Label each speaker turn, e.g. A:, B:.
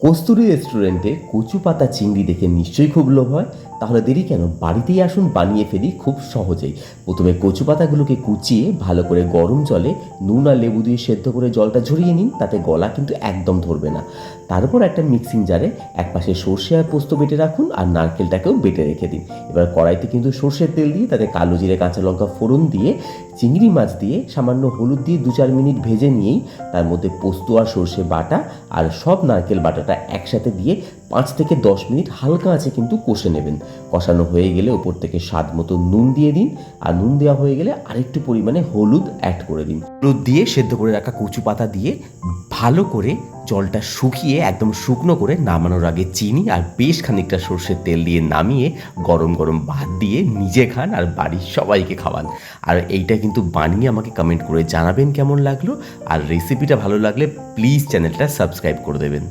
A: কস্তুরী রেস্টুরেন্টে কচু পাতা চিংড়ি দেখে নিশ্চয়ই খুব লোভ হয়। তাহলে দেরি কেন, বাড়িতেই আসুন, বানিয়ে ফেলি খুব সহজেই। প্রথমে কচু পাতাগুলোকে কুচিয়ে ভালো করে গরম জলে নুন আর লেবু দিয়ে সেদ্ধ করে জলটা ঝরিয়ে নিন, তাতে গলা কিন্তু একদম ধরবে না। তারপর একটা মিক্সিং জারে একপাশে সর্ষে আর পোস্ত বেটে রাখুন, আর নারকেলটাকেও বেটে রেখে দিন। এবার কড়াইতে কিন্তু সর্ষের তেল দিয়ে তাতে কালো জিরে কাঁচা লঙ্কা ফোড়ন দিয়ে চিংড়ি মাছ দিয়ে সামান্য হলুদ দিয়ে 2-4 মিনিট ভেজে নিয়েই তার মধ্যে পোস্ত আর সর্ষে বাটা আর সব নারকেল বাটাটা একসাথে দিয়ে 5 থেকে 10 মিনিট হালকা আঁচে কিন্তু কষে নেবেন। কষানো হয়ে গেলে ওপর থেকে স্বাদ মতো নুন দিয়ে দিন, আর নুন দেওয়া হয়ে গেলে আরেকটু পরিমাণে হলুদ অ্যাড করে দিন। হলুদ দিয়ে সেদ্ধ করে রাখা কচু পাতা দিয়ে ভালো করে জলটা শুকিয়ে একদম শুকনো করে নামানোর আগে চিনি আর বেশ খানিকটা সর্ষের তেল দিয়ে নামিয়ে গরম গরম ভাত দিয়ে নিজে খান আর বাড়ির সবাইকে খাওয়ান। আর এইটা কিন্তু বানিয়ে আমাকে কমেন্ট করে জানাবেন কেমন লাগলো। আর রেসিপিটা ভালো লাগলে প্লিজ চ্যানেলটা সাবস্ক্রাইব করে দেবেন।